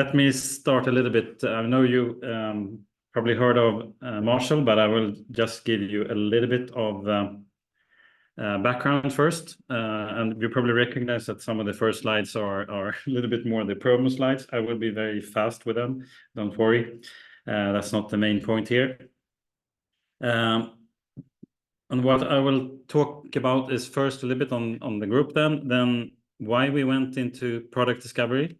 Let me start a little bit. I know you probably heard of Marshall, but I will just give you a little bit of background first. And you probably recognize that some of the first slides are a little bit more the promo slides. I will be very fast with them. Don't worry. That's not the main point here. And what I will talk about is first a little bit on the group, then why we went into product discovery,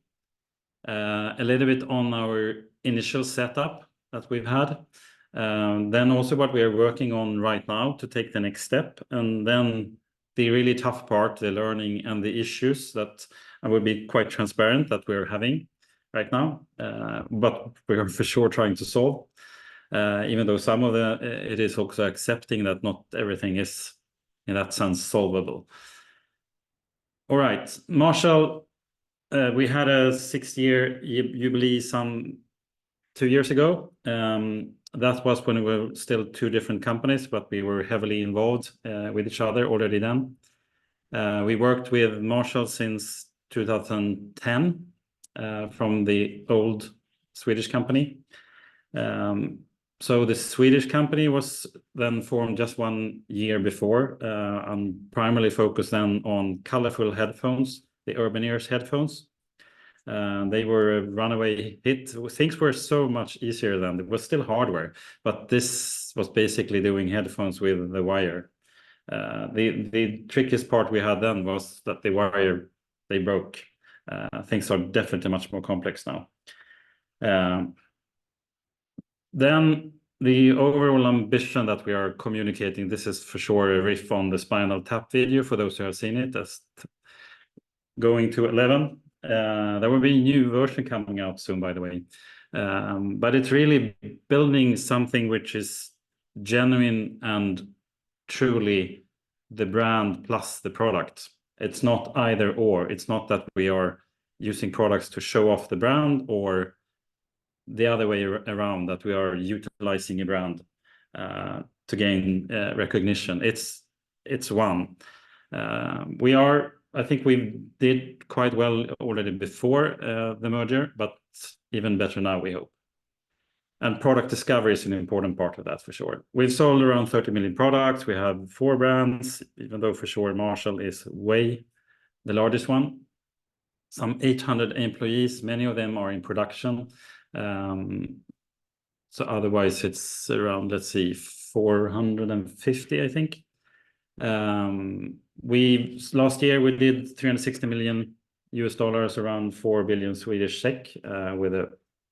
a little bit on our initial setup that we've had, then also what we are working on right now to take the next step, and then the really tough part, the learning and the issues that I will be quite transparent that we're having right now, but we're for sure trying to solve, even though some of it is also accepting that not everything is in that sense solvable. All right, Marshall. We had a 6-year jubilee some 2 years ago. That was when we were still 2 different companies, but we were heavily involved with each other already then. We worked with Marshall since 2010 from the old Swedish company. So the Swedish company was then formed just 1 year before, and primarily focused then on colorful headphones, the Urban Ears headphones. They were a runaway hit. Things were so much easier then. It was still hardware, but this was basically doing headphones with the wire. The trickiest part we had then was that the wire, they broke. Things are definitely much more complex now. Then the overall ambition that we are communicating, this is for sure a riff on the Spinal Tap video for those who have seen it. That's going to 11. There will be a new version coming out soon, by the way. But it's really building something which is genuine and truly the brand plus the product. It's not either or. It's not that we are using products to show off the brand or the other way around, that we are utilizing a brand to gain recognition. It's one. I think we did quite well already before the merger, but even better now, we hope. And product discovery is an important part of that for sure. We've sold around 30 million products. We have 4 brands, even though for sure Marshall is way the largest one. Some 800 employees, many of them are in production. So otherwise it's around, let's see, 450, I think. Last year we did $360 million, around 4 billion Swedish SEK, with a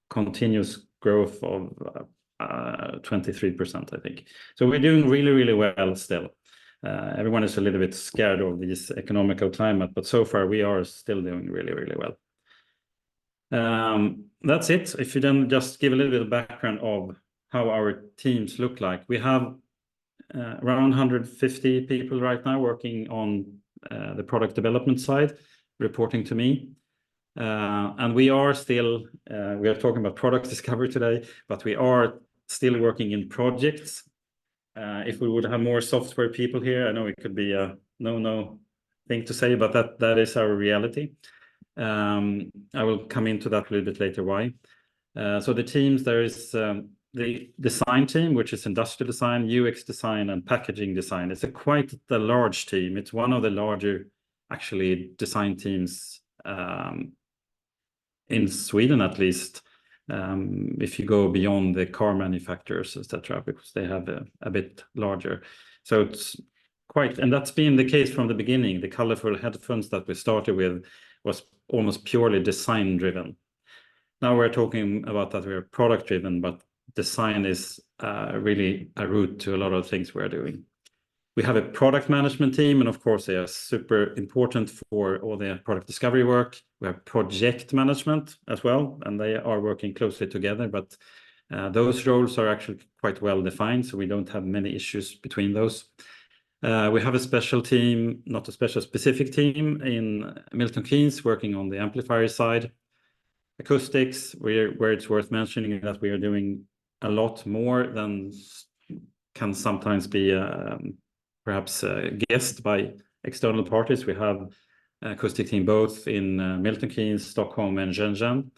continuous growth of 23%, I think. So we're doing really, really well still. Everyone is a little bit scared of this economical climate, but so far we are still doing really, really well. That's it. If you then just give a little bit of background of how our teams look like. We have around 150 people right now working on the product development side, reporting to me. And we are still, we are talking about product discovery today, but we are still working in projects. If we would have more software people here, I know it could be a no thing to say, but that is our reality. I will come into that a little bit later why. So the teams, there is the design team, which is industrial design, UX design, and packaging design. It's quite a large team. It's one of the larger, actually, design teams in Sweden, at least, if you go beyond the car manufacturers, etc., because they have a bit larger. So it's quite, and that's been the case from the beginning. The colorful headphones that we started with was almost purely design driven. Now we're talking about that we're product driven, but design is really a root to a lot of things we're doing. We have a product management team, and of course they are super important for all the product discovery work. We have project management as well, and they are working closely together, but those roles are actually quite well defined, so we don't have many issues between those. We have a special team, not a specific team in Milton Keynes working on the amplifier side. Acoustics, where it's worth mentioning that we are doing a lot more than can sometimes be perhaps guessed by external parties. We have acoustic team both in Milton Keynes, Stockholm, and Shenzhen.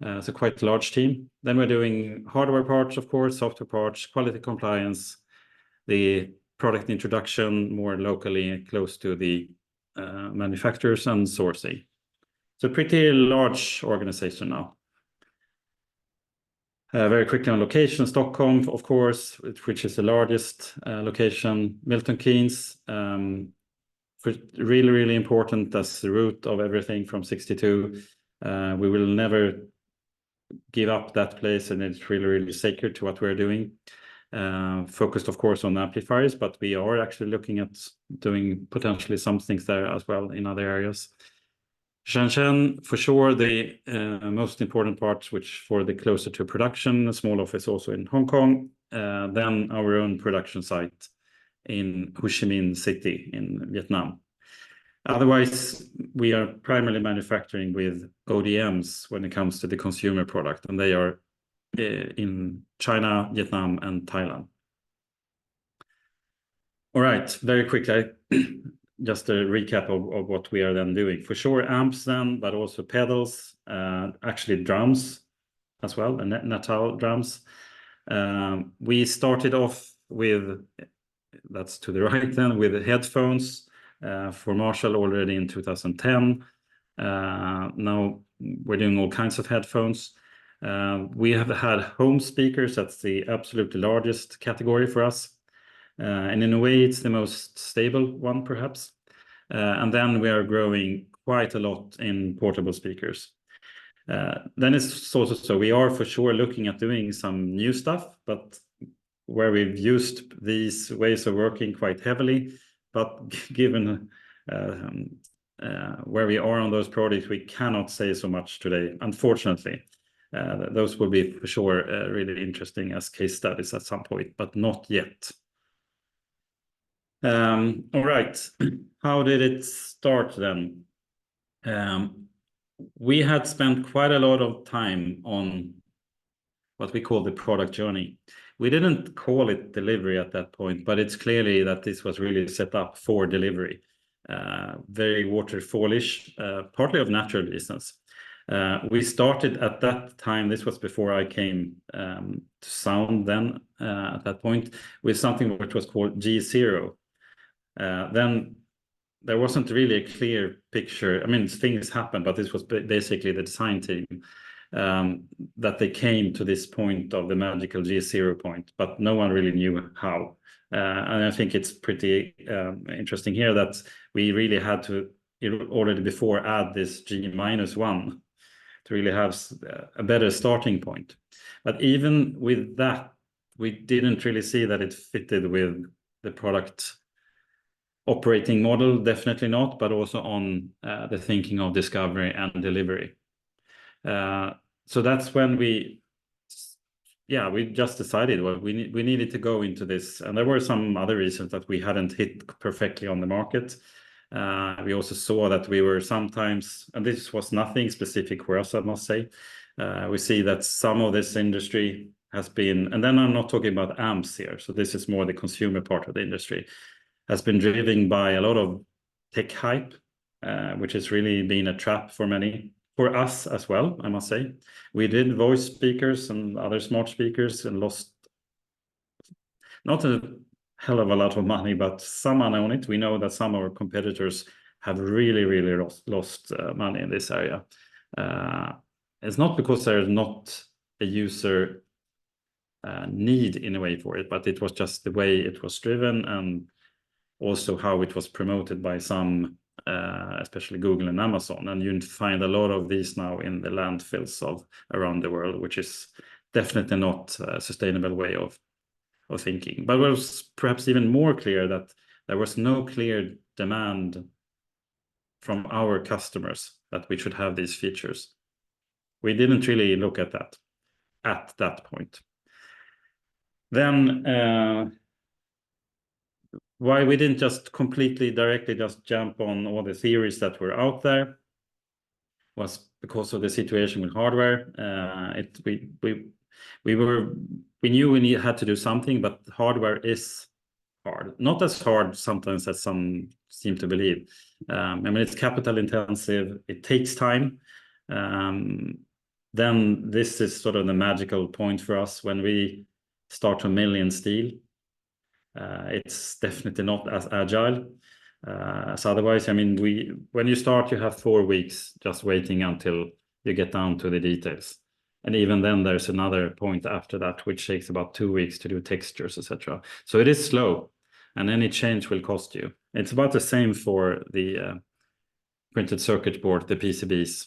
It's a quite large team. Then we're doing hardware parts, of course, software parts, quality compliance, the product introduction more locally close to the manufacturers, and sourcing. So pretty large organization now. Very quickly on location, Stockholm, of course, which is the largest location. Milton Keynes, really, really important as the root of everything from 62. We will never give up that place, and it's really, really sacred to what we're doing. Focused, of course, on amplifiers, but we are actually looking at doing potentially some things there as well in other areas. Shenzhen, for sure, the most important part, which for the closer to production, a small office also in Hong Kong, then our own production site in Ho Chi Minh City in Vietnam. Otherwise, we are primarily manufacturing with ODMs when it comes to the consumer product, and they are in China, Vietnam, and Thailand. All right, very quickly, just a recap of what we are then doing. For sure, amps then, but also pedals, actually drums as well, and Natal drums. We started off with, that's to the right then, with headphones for Marshall already in 2010. Now we're doing all kinds of headphones. We have had home speakers. That's the absolutely largest category for us. And in a way, it's the most stable one, perhaps. And then we are growing quite a lot in portable speakers. Then it's also so we are for sure looking at doing some new stuff, but where we've used these ways of working quite heavily. But given where we are on those projects, we cannot say so much today, unfortunately. Those will be for sure really interesting as case studies at some point, but not yet. All right, how did it start then? We had spent quite a lot of time on what we call the product journey. We didn't call it delivery at that point, but it's clearly that this was really set up for delivery. Very waterfallish, partly of natural reasons. We started at that time, this was before I came to Sound then, at that point, with something which was called G0. Then there wasn't really a clear picture. I mean, things happened, but this was basically the design team that they came to this point of the magical G0 point, but no one really knew how. And I think it's pretty interesting here that we really had to already before add this G-1 to really have a better starting point. But even with that, we didn't really see that it fitted with the product operating model, definitely not, but also on the thinking of discovery and delivery. So that's when we just decided, well, we needed to go into this. And there were some other reasons that we hadn't hit perfectly on the market. We also saw that we were sometimes, and this was nothing specific for us, I must say, we see that some of this industry has been, and then I'm not talking about amps here, so this is more the consumer part of the industry, has been driven by a lot of tech hype, which has really been a trap for many, for us as well, I must say. We did voice speakers and other smart speakers and lost not a hell of a lot of money, but some money on it. We know that some of our competitors have really, really lost money in this area. It's not because there's not a user need in a way for it, but it was just the way it was driven and also how it was promoted by some, especially Google and Amazon. And you find a lot of these now in the landfills of around the world, which is definitely not a sustainable way of thinking. But it was perhaps even more clear that there was no clear demand from our customers that we should have these features. We didn't really look at that at that point. Then why we didn't just completely directly just jump on all the theories that were out there was because of the situation with hardware. We knew we had to do something, but hardware is hard. Not as hard sometimes as some seem to believe. I mean, it's capital intensive. It takes time. then this is sort of the magical point for us when we start to mill in steel. It's definitely not as agile as otherwise. I mean, when you start, you have 4 weeks just waiting until you get down to the details. And even then, there's another point after that, which takes about 2 weeks to do textures, etc. So it is slow, and any change will cost you. It's about the same for the printed circuit board, the PCBs.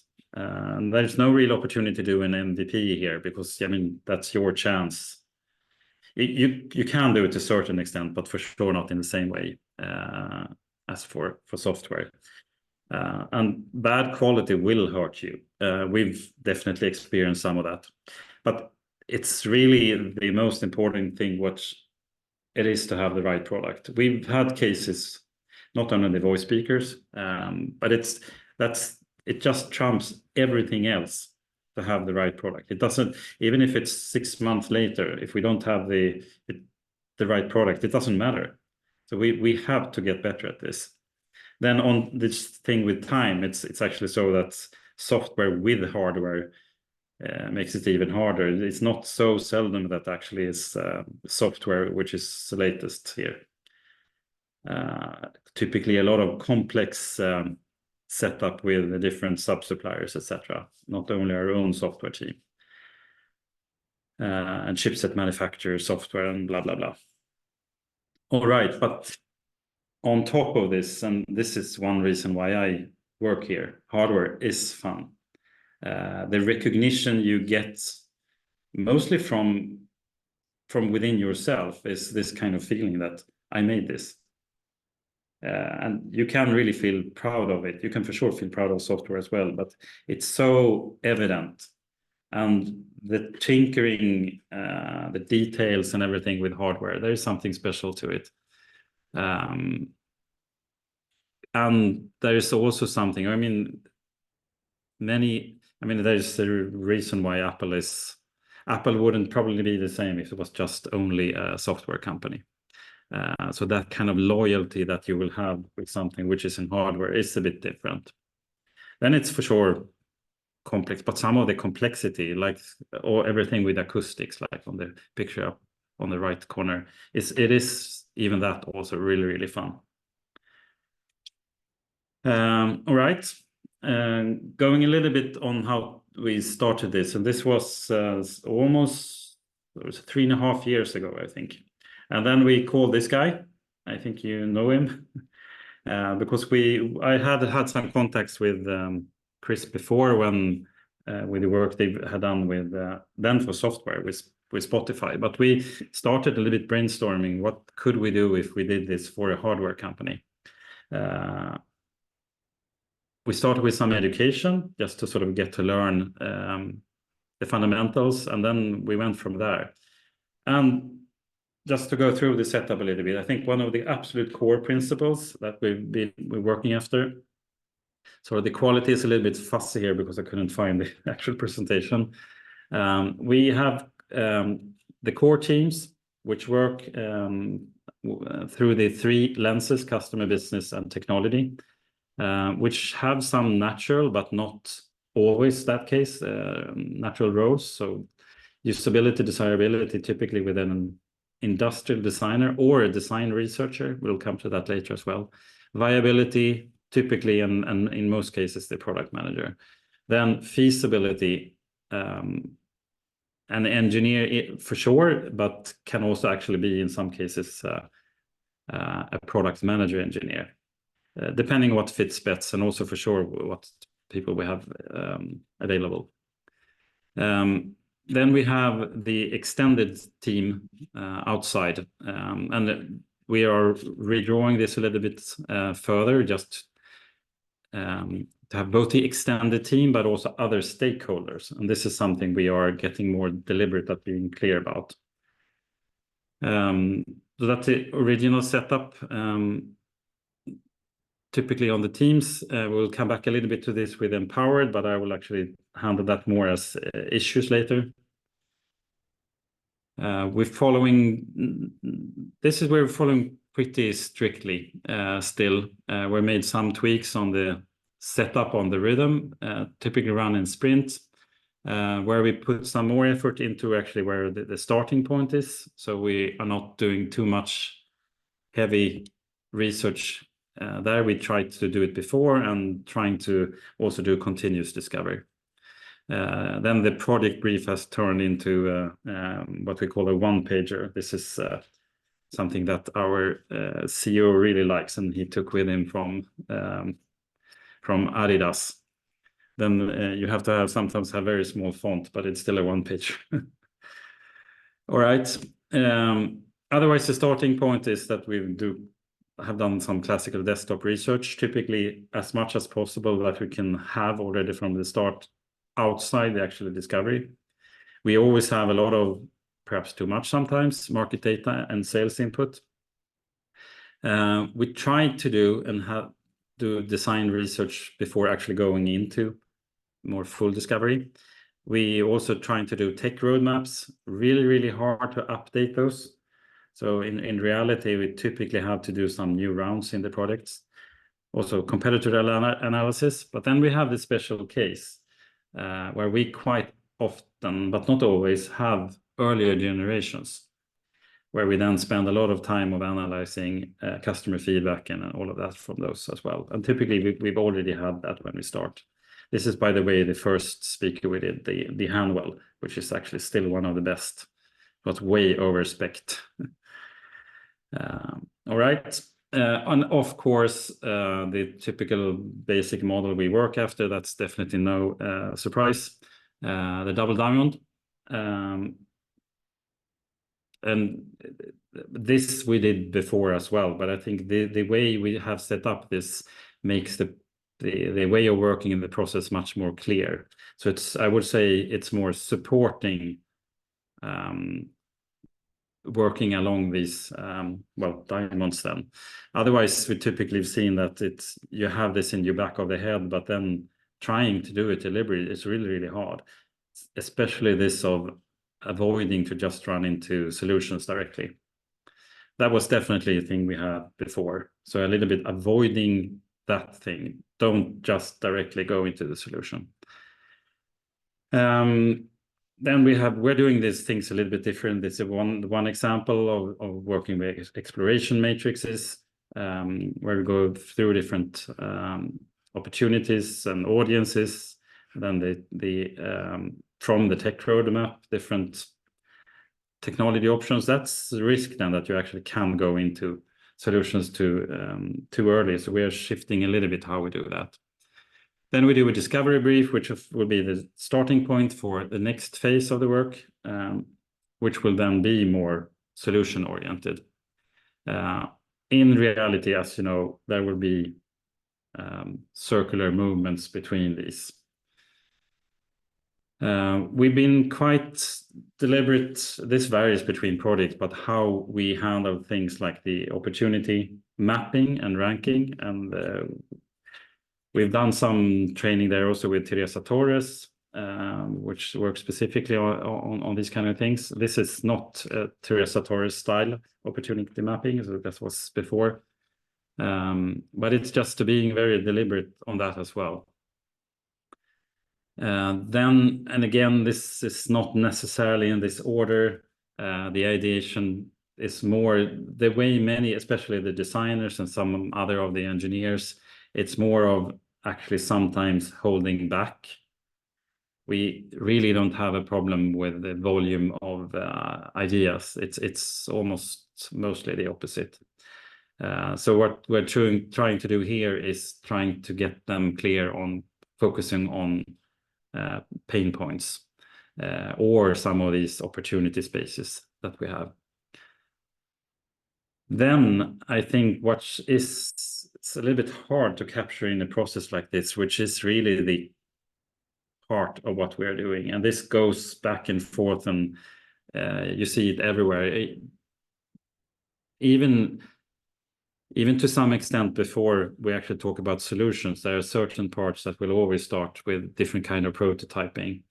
There's no real opportunity to do an MVP here because, I mean, that's your chance. You can do it to a certain extent, but for sure not in the same way as for software. And bad quality will hurt you. We've definitely experienced some of that. But it's really the most important thing, what it is to have the right product. We've had cases, not only the voice speakers, but it just trumps everything else to have the right product. It doesn't, even if it's 6 months later, if we don't have the right product, it doesn't matter. So we have to get better at this. Then on this thing with time, it's actually so that software with hardware makes it even harder. It's not so seldom that actually is software which is the latest here. Typically a lot of complex setup with the different sub-suppliers, etc. Not only our own software team. And chipset manufacturer software and blah, blah, blah. All right, but on top of this, and this is one reason why I work here, hardware is fun. The recognition you get mostly from within yourself is this kind of feeling that I made this. And you can really feel proud of it. You can for sure feel proud of software as well, but it's so evident. And the tinkering, the details and everything with hardware, there is something special to it. And there is also something, there's a reason why Apple wouldn't probably be the same if it was just only a software company. So that kind of loyalty that you will have with something which is in hardware is a bit different. Then it's for sure complex, but some of the complexity, or everything with acoustics, like on the picture up on the right corner, it is even that also really, really fun. All right, going a little bit on how we started this, and this was almost 3.5 years ago, I think. And then we called this guy, I think you know him, because I had some contacts with Chris before when with the work they had done with then for software with Spotify. But we started a little bit brainstorming, what could we do if we did this for a hardware company? We started with some education just to sort of get to learn the fundamentals, and then we went from there. And just to go through the setup a little bit, I think one of the absolute core principles that we're working after. So the quality is a little bit fussy here because I couldn't find the actual presentation. We have the core teams which work through the 3 lenses: customer, business, and technology, which have some natural, but not always that case, natural roles. So usability, desirability, typically within an industrial designer or a design researcher. We'll come to that later as well. Viability, typically, and in most cases, the product manager. Then feasibility, an engineer for sure, but can also actually be in some cases a product manager engineer, depending on what fits best, and also for sure what people we have available. Then we have the extended team outside, and we are redrawing this a little bit further, just to have both the extended team but also other stakeholders. And this is something we are getting more deliberate at being clear about. So that's the original setup. Typically on the teams, we'll come back a little bit to this with Empowered, but I will actually handle that more as issues later. We're following pretty strictly still. We made some tweaks on the setup on the rhythm, typically run in sprints. where we put some more effort into actually where the starting point is. So we are not doing too much heavy research there. We tried to do it before and trying to also do continuous discovery. Then the project brief has turned into what we call a one-pager. This is something that our CEO really likes, and he took with him from Adidas. Then you have to sometimes have very small font, but it's still a one-page. All right. Otherwise, the starting point is that we have done some classical desktop research, typically as much as possible that we can have already from the start outside the actual discovery. We always have a lot of, perhaps too much sometimes, market data and sales input. We tried to do design research before actually going into more full discovery. We also trying to do tech roadmaps, really, really hard to update those. So in reality, we typically have to do some new rounds in the products, also competitor analysis. But then we have this special case where we quite often, but not always, have earlier generations, where we then spend a lot of time of analyzing customer feedback and all of that from those as well. And typically, we've already had that when we start. This is, by the way, the first speaker we did, the Hanwell, which is actually still one of the best, but way over spec'd. All right. And of course, the typical basic model we work after, that's definitely no surprise. The double diamond. And this we did before as well, but I think the way we have set up this makes the way of working in the process much more clear. So I would say it's more supporting working along these diamonds then. Otherwise, we typically have seen that you have this in your back of the head, but then trying to do it deliberately is really, really hard, especially this of avoiding to just run into solutions directly. That was definitely a thing we had before. So a little bit avoiding that thing. Don't just directly go into the solution. Then we're doing these things a little bit different. This is one example of working with exploration matrices, where we go through different opportunities and audiences. Then from the tech roadmap, different technology options. That's the risk then that you actually can go into solutions too early. So we are shifting a little bit how we do that. Then we do a discovery brief, which will be the starting point for the next phase of the work, which will then be more solution oriented. In reality, as you know, there will be circular movements between these. We've been quite deliberate. This varies between projects, but how we handle things like the opportunity mapping and ranking. And we've done some training there also with Teresa Torres, which works specifically on these kind of things. This is not Teresa Torres style opportunity mapping, so that was before. But it's just being very deliberate on that as well. Then, and again, this is not necessarily in this order. The ideation is more the way many, especially the designers and some other of the engineers, it's more of actually sometimes holding back. We really don't have a problem with the volume of ideas. It's almost mostly the opposite. So what we're trying to do here is trying to get them clear on focusing on pain points or some of these opportunity spaces that we have. Then I think it's a little bit hard to capture in a process like this, which is really the part of what we're doing. And this goes back and forth, and you see it everywhere. Even to some extent, before we actually talk about solutions, there are certain parts that will always start with different kind of prototyping.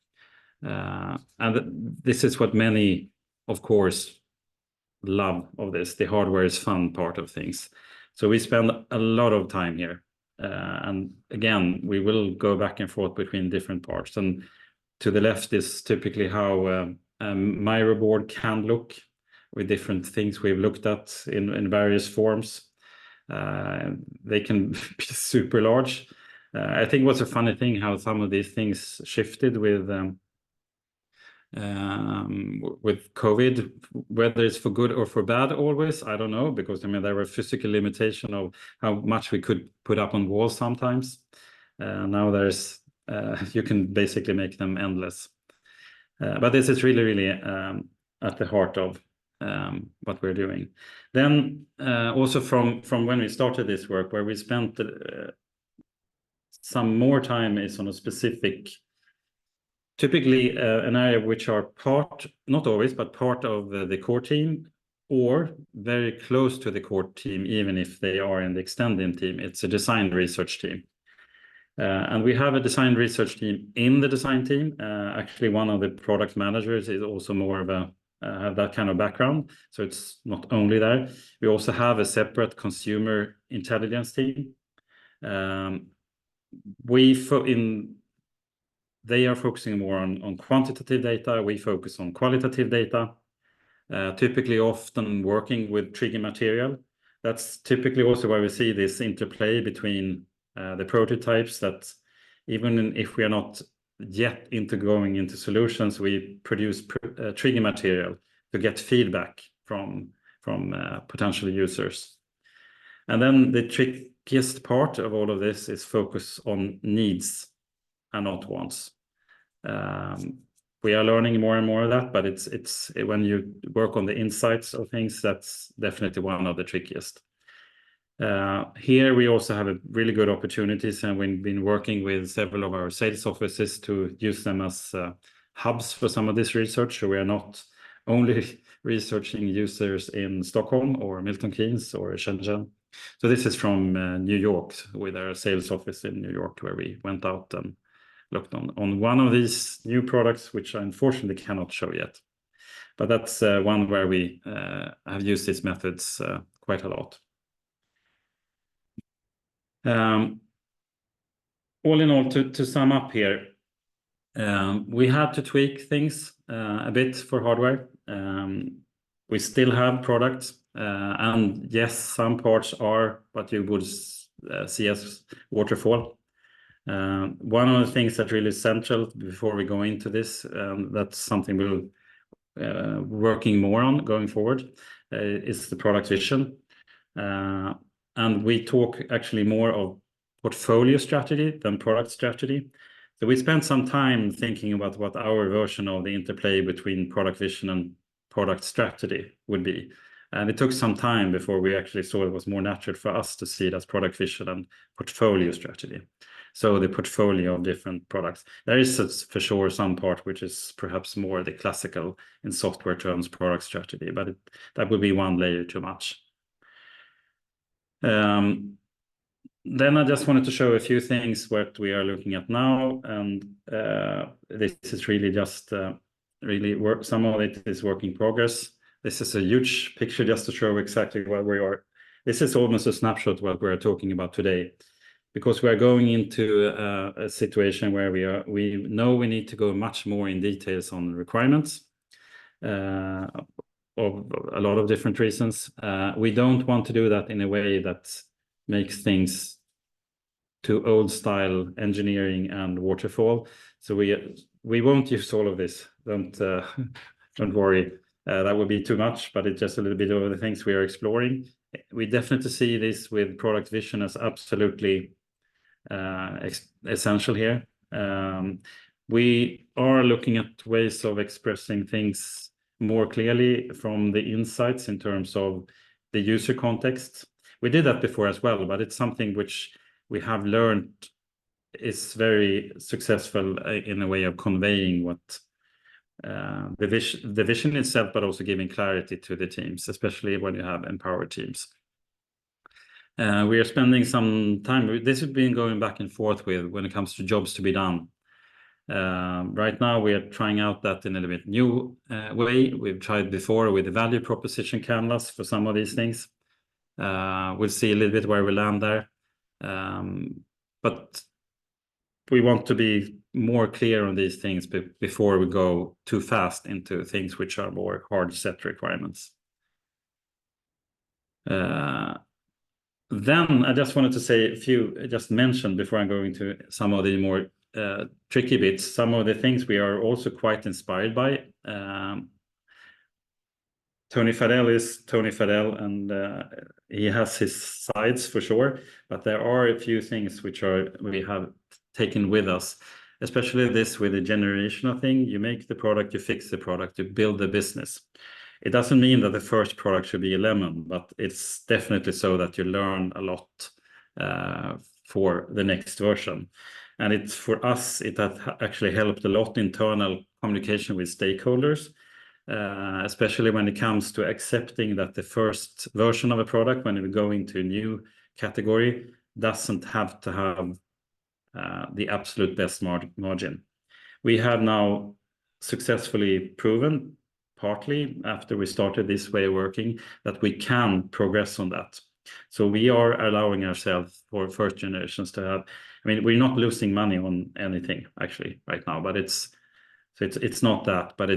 And this is what many, of course, love of this. The hardware is fun part of things. So we spend a lot of time here. And again, we will go back and forth between different parts. And To the left is typically how my reward can look with different things we've looked at in various forms. They can be super large. I think what's a funny thing how some of these things shifted with COVID, whether it's for good or for bad always, I don't know, because I mean there were physical limitation of how much we could put up on walls sometimes. Now there's you can basically make them endless. But this is really at the heart of what we're doing. Then also from when we started this work, where we spent some more time is on a specific, typically an area which are part, not always, but part of the core team, or very close to the core team, even if they are in the extended team. It's a design research team. And we have a design research team in the design team. Actually, one of the product managers is also more of a have that kind of background. So it's not only there. We also have a separate consumer intelligence team. They are focusing more on quantitative data. We focus on qualitative data, typically often working with trigger material. That's typically also why we see this interplay between the prototypes, that even if we are not yet going into solutions, we produce trigger material to get feedback from potential users. And then the trickiest part of all of this is focus on needs and not wants. We are learning more and more of that, but it's when you work on the insights of things, that's definitely one of the trickiest. Here we also have a really good opportunities, and we've been working with several of our sales offices to use them as hubs for some of this research. So we are not only researching users in Stockholm or Milton Keynes or Shenzhen. So this is from New York, with our sales office in New York, where we went out and looked on one of these new products, which I unfortunately cannot show yet. But that's one where we have used these methods quite a lot. All in all, to sum up here, we had to tweak things a bit for hardware. We still have products, and yes, some parts are what you would see as waterfall. One of the things that really is central before we go into this, that's something we'll working more on going forward, is the product vision. And we talk actually more of portfolio strategy than product strategy. So we spent some time thinking about what our version of the interplay between product vision and product strategy would be. And it took some time before we actually saw it was more natural for us to see it as product vision and portfolio strategy. So the portfolio of different products. There is for sure some part which is perhaps more the classical in software terms product strategy, but that would be one layer too much. Then I just wanted to show a few things what we are looking at now, and this is really just really work. Some of it is work in progress. This is a huge picture just to show exactly where we are. This is almost a snapshot of what we're talking about today, because we are going into a situation where we know we need to go much more in details on requirements of a lot of different reasons. We don't want to do that in a way that makes things to old style engineering and waterfall. So we won't use all of this. Don't worry. That would be too much, but it's just a little bit of the things we are exploring. We definitely see this with product vision as absolutely essential here. We are looking at ways of expressing things more clearly from the insights in terms of the user context. We did that before as well, but it's something which we have learned is very successful in a way of conveying what the vision itself, but also giving clarity to the teams, especially when you have empowered teams. We are spending some time. This has been going back and forth with when it comes to jobs to be done. Right now, we are trying out that in a little bit new way. We've tried before with the value proposition canvas for some of these things. We'll see a little bit where we land there. But we want to be more clear on these things before we go too fast into things which are more hard set requirements. Then I just wanted to say just mention before I'm going to some of the more tricky bits, some of the things we are also quite inspired by. Tony Fadell is Tony Fadell, and he has his sides for sure, but there are a few things which we have taken with us, especially this with the generational thing. You make the product, you fix the product, you build the business. It doesn't mean that the first product should be a lemon, but it's definitely so that you learn a lot for the next version. And for us, it has actually helped a lot internal communication with stakeholders, especially when it comes to accepting that the first version of a product, when we go into a new category, doesn't have to have the absolute best margin. We have now successfully proven, partly after we started this way of working, that we can progress on that. So we are allowing ourselves for first generations to have, I mean, we're not losing money on anything actually right now, but it's not that, but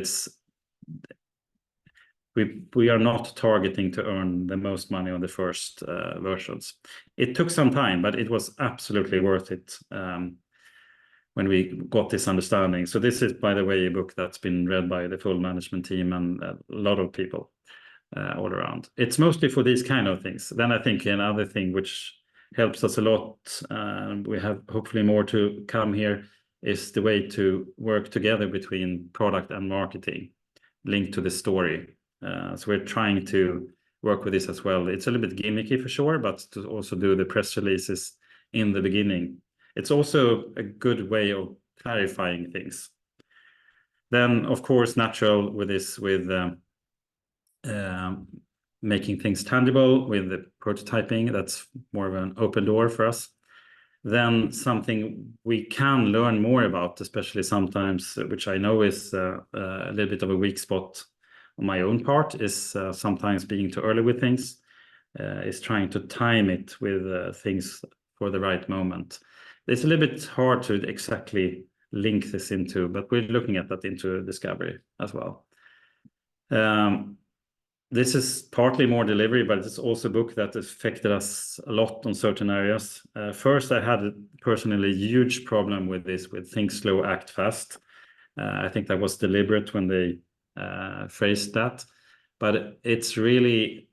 we are not targeting to earn the most money on the first versions. It took some time, but it was absolutely worth it when we got this understanding. So this is, by the way, a book that's been read by the full management team and a lot of people all around. It's mostly for these kind of things. Then I think another thing which helps us a lot, we have hopefully more to come here, is the way to work together between product and marketing linked to the story. So we're trying to work with this as well. It's a little bit gimmicky for sure, but to also do the press releases in the beginning. It's also a good way of clarifying things. Then, of course, natural with this, with making things tangible, with the prototyping, that's more of an open door for us. Then something we can learn more about, especially sometimes, which I know is a little bit of a weak spot on my own part, is sometimes being too early with things, is trying to time it with things for the right moment. It's a little bit hard to exactly link this into, but we're looking at that into discovery as well. This is partly more delivery, but it's also a book that affected us a lot on certain areas. First, I had personally a huge problem with this, with think slow, act fast. I think that was deliberate when they phrased that, but it's really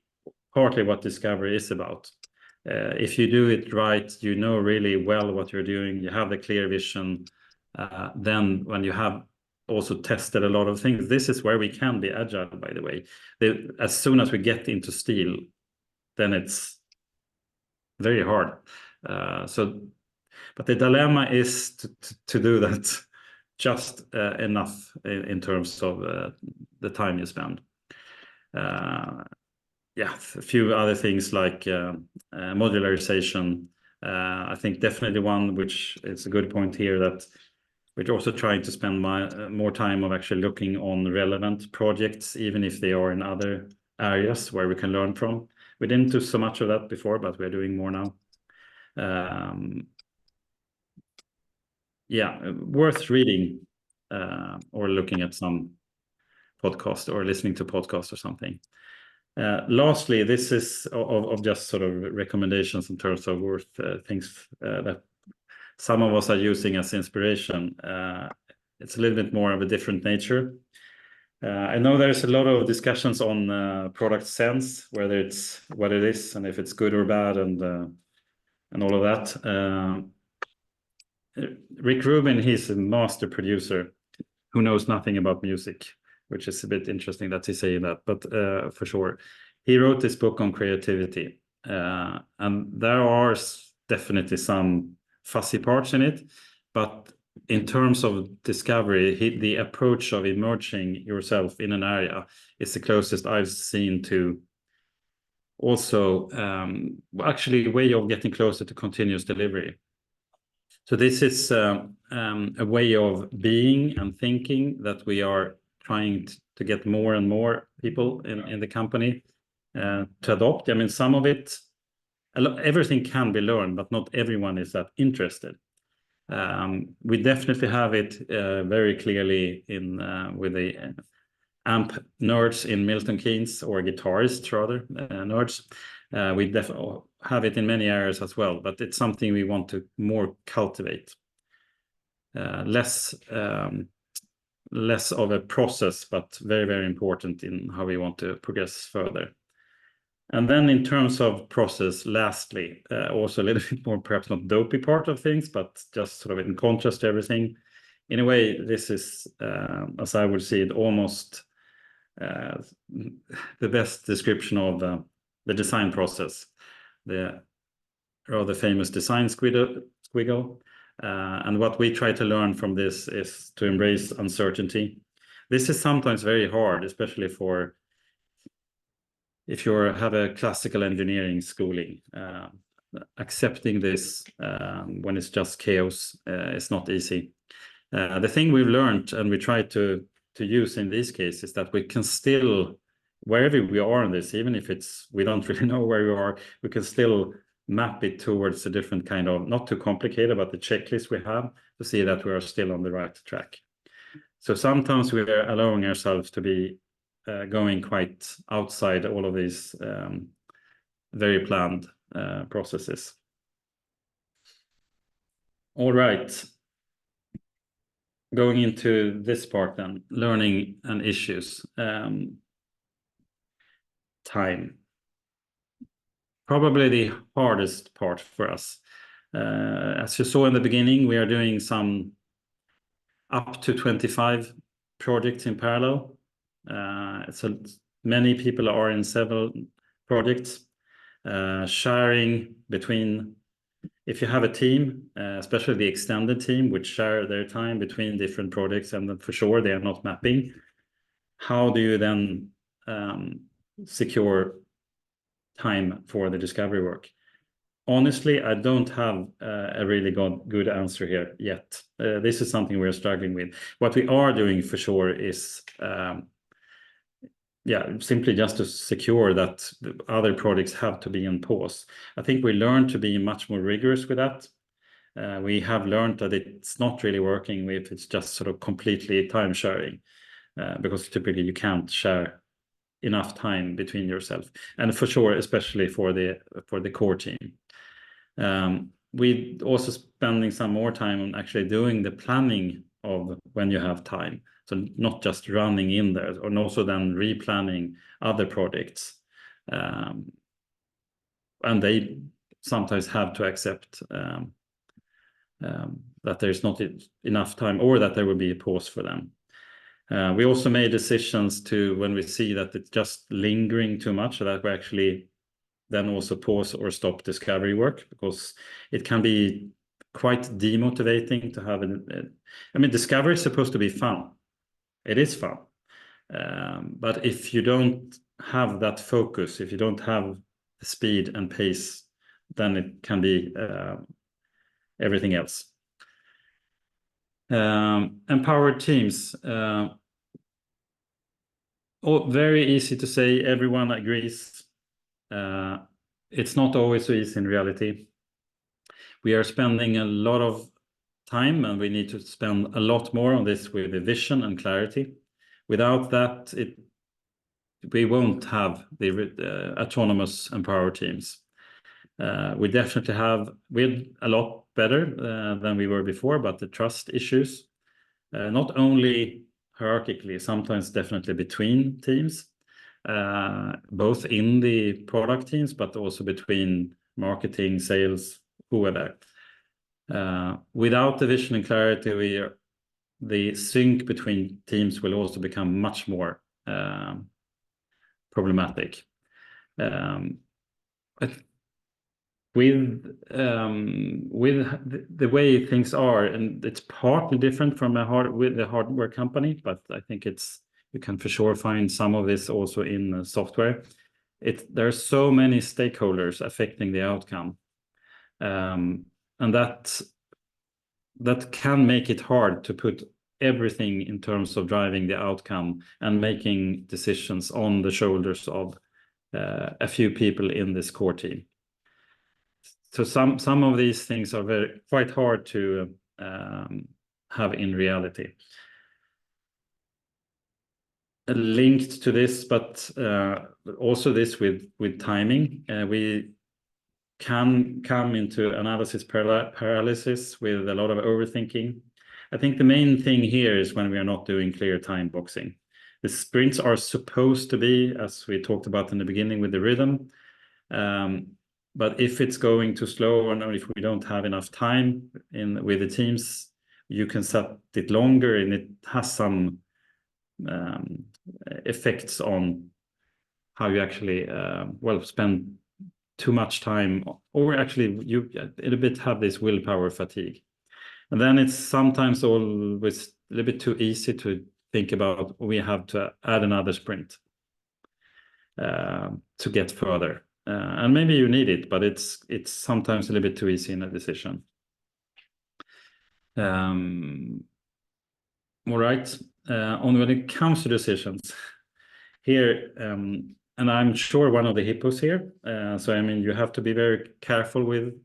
partly what discovery is about. If you do it right, you know really well what you're doing, you have the clear vision. Then when you have also tested a lot of things, this is where we can be agile, by the way. As soon as we get into steel, then it's very hard. But the dilemma is to do that just enough in terms of the time you spend. Yeah, a few other things like modularization. I think definitely one which is a good point here, that we're also trying to spend more time of actually looking on relevant projects, even if they are in other areas where we can learn from. We didn't do so much of that before, but we're doing more now. Yeah, worth reading or looking at some podcast or listening to podcasts or something. Lastly, this is of just sort of recommendations in terms of worth things that some of us are using as inspiration. It's a little bit more of a different nature. I know there's a lot of discussions on product sense, whether it's what it is and if it's good or bad and all of that. Rick Rubin, he's a master producer who knows nothing about music, which is a bit interesting that he's saying that, but for sure. He wrote this book on creativity, and there are definitely some fussy parts in it, but in terms of discovery, the approach of immersing yourself in an area is the closest I've seen to also actually a way of getting closer to continuous delivery. So this is a way of being and thinking that we are trying to get more and more people in the company to adopt. I mean, some of it, everything can be learned, but not everyone is that interested. We definitely have it very clearly in with the amp nerds in Milton Keynes, or guitarists rather, nerds. We definitely have it in many areas as well, but it's something we want to more cultivate. Less of a process, but very, very important in how we want to progress further. And then in terms of process, lastly, also a little bit more, perhaps not dopey part of things, but just sort of in contrast to everything. In a way, this is, as I would see it, almost the best description of the design process, the rather famous design squiggle. And what we try to learn from this is to embrace uncertainty. This is sometimes very hard, especially for if you have a classical engineering schooling. Accepting this when it's just chaos is not easy. The thing we've learned, and we try to use in these cases, that we can still, wherever we are in this, even if we don't really know where we are, we can still map it towards a different kind of, not too complicated, but the checklist we have to see that we are still on the right track. So sometimes we are allowing ourselves to be going quite outside all of these very planned processes. All right. Going into this part then, learning and issues. Time. Probably the hardest part for us. As you saw in the beginning, we are doing some up to 25 projects in parallel. So many people are in several projects, sharing between, if you have a team, especially the extended team, which share their time between different projects, and then for sure they are not mapping. How do you then secure time for the discovery work? Honestly, I don't have a really good answer here yet. This is something we're struggling with. What we are doing for sure is simply just to secure that other projects have to be in pause. I think we learned to be much more rigorous with that. We have learned that it's not really working if it's just sort of completely time sharing, because typically you can't share enough time between yourself, and for sure, especially for the core team. We also spending some more time on actually doing the planning of when you have time. So not just running in there, and also then replanning other projects. And they sometimes have to accept that there's not enough time, or that there will be a pause for them. We also made decisions to, when we see that it's just lingering too much, so that we actually then also pause or stop discovery work, because it can be quite demotivating to have discovery is supposed to be fun. It is fun. But if you don't have that focus, if you don't have the speed and pace, then it can be everything else. Empowered teams. Very easy to say, everyone agrees. It's not always so easy in reality. We are spending a lot of time, and we need to spend a lot more on this with the vision and clarity. Without that, we won't have the autonomous empowered teams. We definitely we're a lot better than we were before, but the trust issues, not only hierarchically, sometimes definitely between teams, both in the product teams, but also between marketing, sales, whoever. Without the vision and clarity, the sync between teams will also become much more problematic. With the way things are, and it's partly different from with the hardware company, but I think you can for sure find some of this also in software. There are so many stakeholders affecting the outcome, and that can make it hard to put everything in terms of driving the outcome and making decisions on the shoulders of a few people in this core team. So some of these things are quite hard to have in reality. Linked to this, but also this with timing, we can come into analysis paralysis with a lot of overthinking. I think the main thing here is when we are not doing clear time boxing. The sprints are supposed to be, as we talked about in the beginning, with the rhythm. But if it's going too slow, or if we don't have enough time with the teams, you can set it longer, and it has some effects on how you actually spend too much time, or actually you a little bit have this willpower fatigue. And then it's sometimes always a little bit too easy to think about we have to add another sprint to get further. And maybe you need it, but it's sometimes a little bit too easy in a decision. All right. When it comes to decisions, here, and I'm sure one of the hippos here. So I mean, you have to be very careful with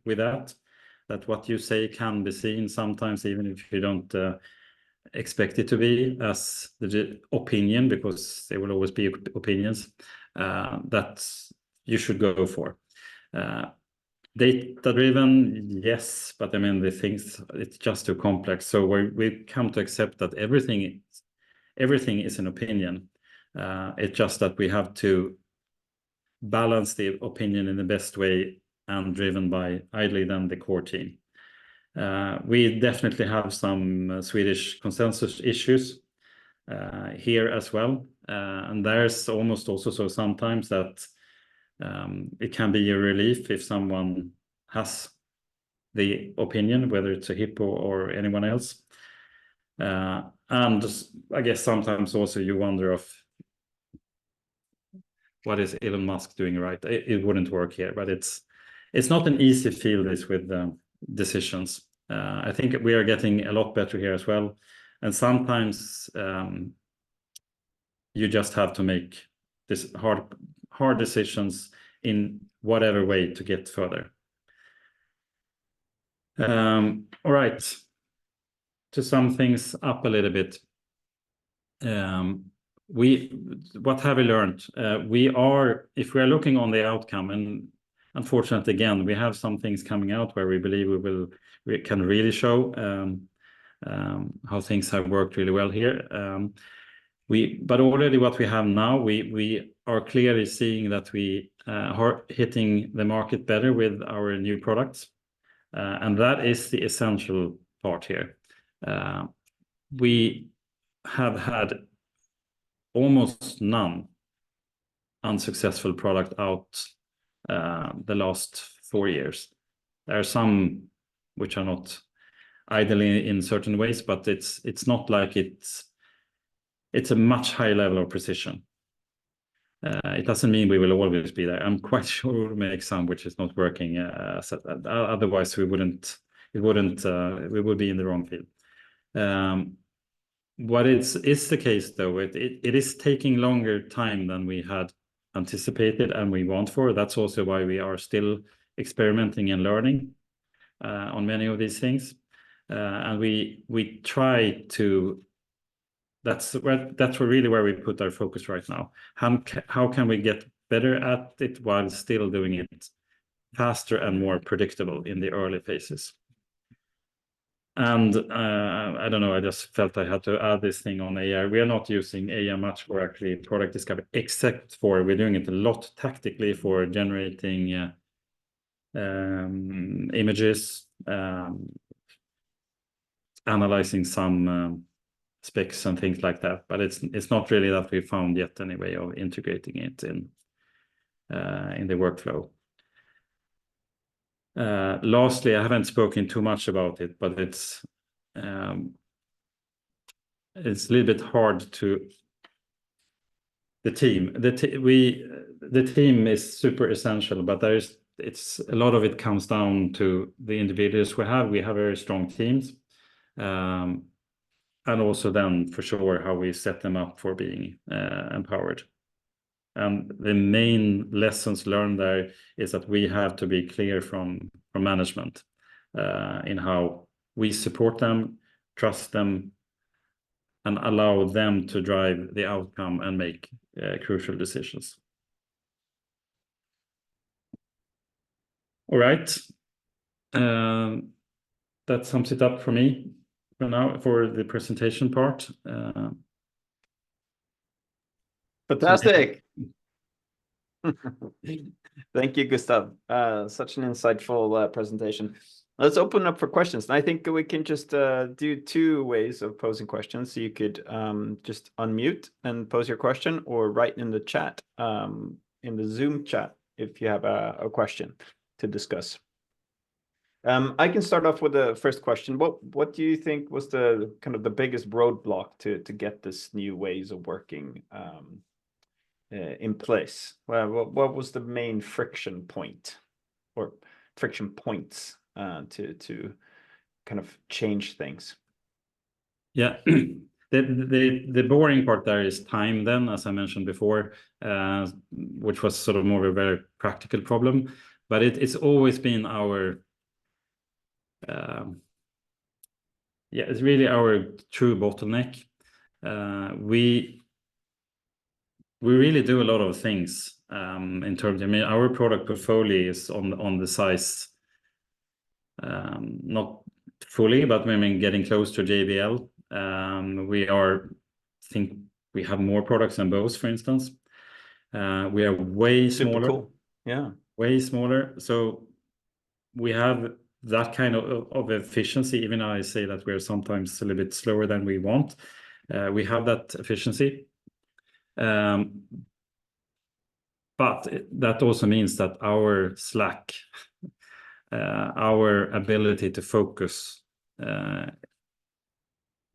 that what you say can be seen sometimes, even if you don't expect it to be as the opinion, because there will always be opinions that you should go for. Data-driven, yes, but I mean, it's just too complex. So we come to accept that everything is an opinion. It's just that we have to balance the opinion in the best way and driven by ideally then the core team. We definitely have some Swedish consensus issues here as well. And there's almost also so sometimes that it can be a relief if someone has the opinion, whether it's a hippo or anyone else. And I guess sometimes also you wonder of what is Elon Musk doing right? It wouldn't work here, but it's not an easy field this with decisions. I think we are getting a lot better here as well. And sometimes you just have to make this hard decisions in whatever way to get further. All right. To sum things up a little bit, what have we learned? If we are looking on the outcome, and unfortunately, again, we have some things coming out where we believe we can really show how things have worked really well here. But already what we have now, we are clearly seeing that we are hitting the market better with our new products. And that is the essential part here. We have had almost none unsuccessful product out the last 4 years. There are some which are not idle in certain ways, but it's not like it's a much higher level of precision. It doesn't mean we will always be there. I'm quite sure we'll make some which is not working. Otherwise, we would be in the wrong field. What is the case though, it is taking longer time than we had anticipated and we want for. That's also why we are still experimenting and learning on many of these things. And we try to, that's really where we put our focus right now. How can we get better at it while still doing it faster and more predictable in the early phases? And I don't know, I just felt I had to add this thing on AI. We are not using AI much for actually product discovery, except for we're doing it a lot tactically for generating images, analyzing some specs and things like that. But it's not really that we found yet any way of integrating it in the workflow. Lastly, I haven't spoken too much about it, but it's a little bit hard to the team. The team is super essential, but it's a lot of it comes down to the individuals we have. We have very strong teams, and also then for sure how we set them up for being empowered. And the main lessons learned there is that we have to be clear from management in how We support them, trust them, and allow them to drive the outcome and make crucial decisions. All right. That sums it up for me for now, for the presentation part. Fantastic. Thank you, Gustaf. Such an insightful presentation. Let's open up for questions. And I think we can just do two ways of posing questions. So you could just unmute and pose your question, or write in the chat, in the Zoom chat, if you have a question to discuss. I can start off with the first question. What do you think was the kind of the biggest roadblock to get this new ways of working in place? What was the main friction point, or friction points, to kind of change things? Yeah, the boring part there is time then, as I mentioned before, which was sort of more of a very practical problem. But it's always been our, it's really our true bottleneck. We really do a lot of things in terms, I mean, our product portfolio is on the size, not fully, but I mean, getting close to JBL. Think we have more products than Bose, for instance. We are way smaller. Super cool. Yeah. Way smaller. So we have that kind of efficiency, even though I say that we're sometimes a little bit slower than we want. We have that efficiency. But that also means that our slack, our ability to focus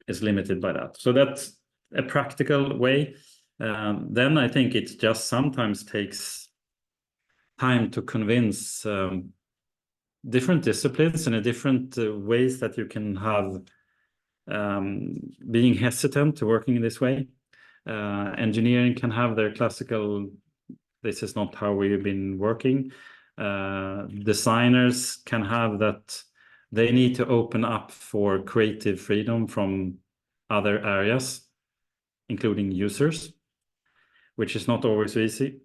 is limited by that. So that's a practical way. Then I think it just sometimes takes time to convince different disciplines in a different ways that you can have being hesitant to working in this way. Engineering can have their classical, this is not how we've been working. Designers can have that they need to open up for creative freedom from other areas, including users, which is not always easy.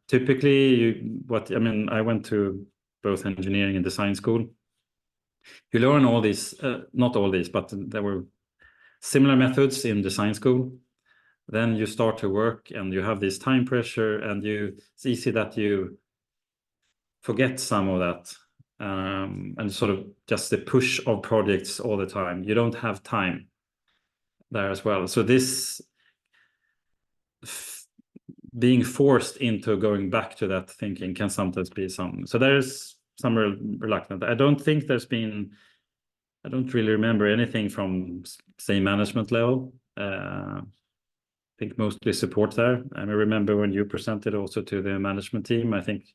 Typically, I went to both engineering and design school. You learn all these, not all these, but there were similar methods in design school. Then you start to work and you have this time pressure, and it's easy that you forget some of that, and sort of just the push of projects all the time. You don't have time there as well. So this being forced into going back to that thinking can sometimes be so there's some reluctance. I don't really remember anything from, say, management level. I think mostly support there. And I remember when you presented also to the management team, I think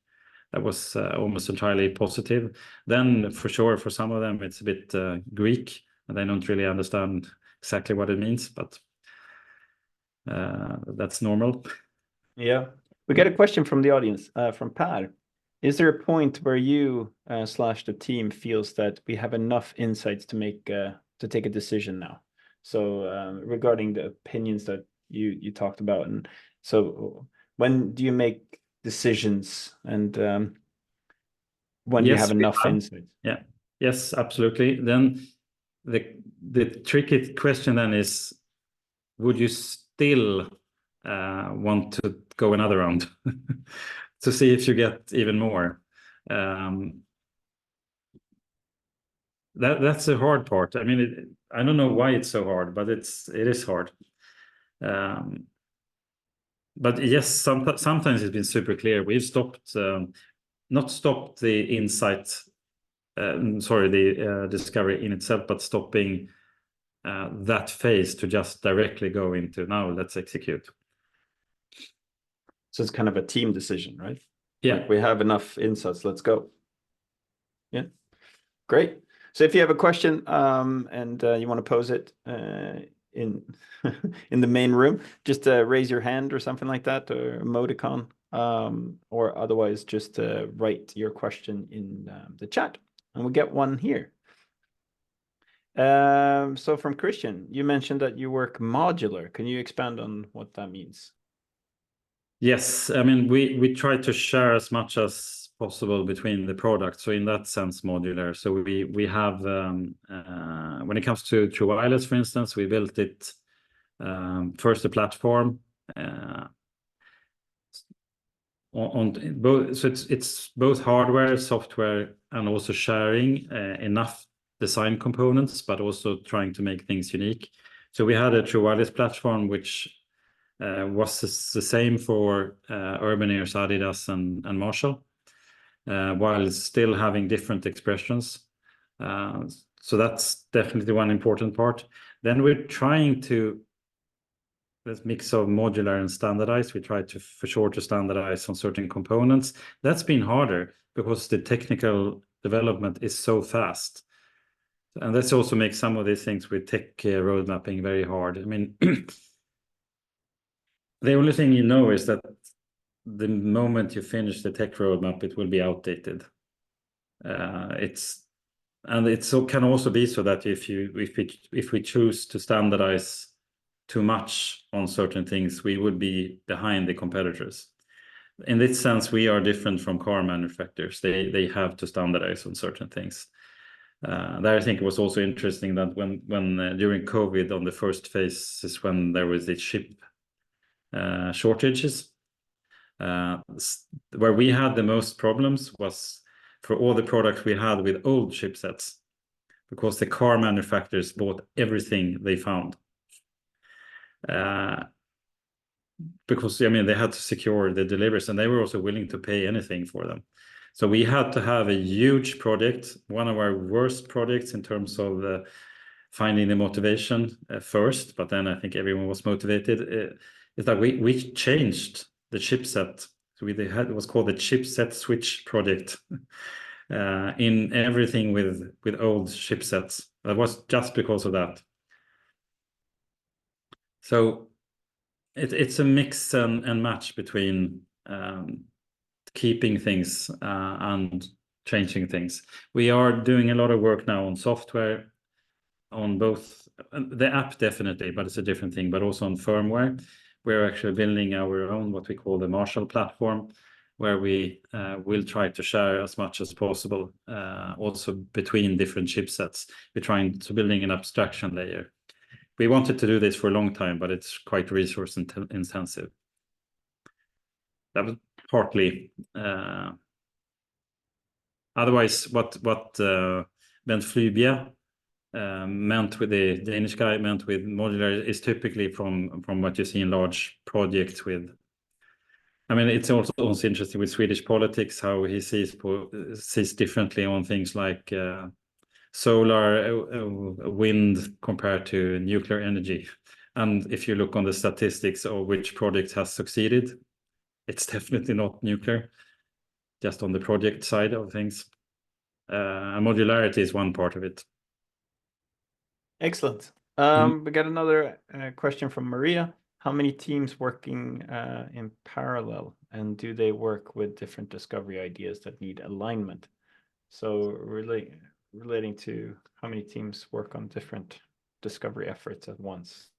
that was almost entirely positive. Then for sure, for some of them, it's a bit Greek, and they don't really understand exactly what it means, but that's normal. Yeah. We get a question from the audience, from Per. Is there a point where you / the team feels that we have enough insights to take a decision now? So regarding the opinions that you talked about, and so when do you make decisions, and when do you have enough insights? Yeah. Yes, absolutely. Then the tricky question then is, would you still want to go another round to see if you get even more? That's the hard part. I mean, I don't know why it's so hard, but it is hard. But yes, sometimes it's been super clear. We've not stopped the insight, the discovery in itself, but stopping that phase to just directly go into, now let's execute. So it's kind of a team decision, right? Yeah. Like, we have enough insights, let's go. Yeah, great. So if you have a question and you want to pose it in in the main room, just raise your hand or something like that, or emoticon, or otherwise just write your question in the chat, and we'll get one here. So from Christian, you mentioned that you work modular. Can you expand on what that means? Yes, I mean we try to share as much as possible between the products. So in that sense, modular. So we have when it comes to wireless, for instance, we built it first a platform on both. So it's both hardware, software, and also sharing enough design components, but also trying to make things unique. So we had a true wireless platform which was the same for Urban Ears, Adidas, and Marshall, while still having different expressions. So that's definitely one important part. Then we're trying to this mix of modular and standardized. We try to for sure to standardize on certain components. That's been harder because the technical development is so fast. And this also makes some of these things with tech road mapping very hard. I mean, the only thing you know is that the moment you finish the tech roadmap, it will be outdated. Can also be so that if we choose to standardize too much on certain things, we would be behind the competitors. In this sense, we are different from car manufacturers. They have to standardize on certain things. There, I think it was also interesting that when during COVID, on the first phase is when there was the chip shortages. Where we had the most problems was for all the products we had with old chipsets, because the car manufacturers bought everything they found. Because I mean they had to secure the deliveries, and they were also willing to pay anything for them. So we had to have a huge project, one of our worst projects in terms of finding the motivation first, but then I think everyone was motivated. Is that we changed the chipset. So it was called the chipset switch project in everything with old chipsets. That was just because of that. So it's a mix and match between keeping things and changing things. We are doing a lot of work now on software, on both the app definitely, but it's a different thing, but also on firmware. We're actually building our own, what we call the Marshall platform, where we will try to share as much as possible, also between different chipsets. We're trying to building an abstraction layer. We wanted to do this for a long time, but it's quite resource intensive. That was partly. Otherwise, what Bent Flybje meant with the Danish guy meant with modular is typically from what you see in large projects with. I mean, it's also interesting with Swedish politics, how he sees differently on things like solar, wind compared to nuclear energy. And if you look on the statistics of which project has succeeded, it's definitely not nuclear, just on the project side of things. Modularity is one part of it. Excellent. We got another question from Maria. How many teams working in parallel, and do they work with different discovery ideas that need alignment? So relating to how many teams work on different discovery efforts at once.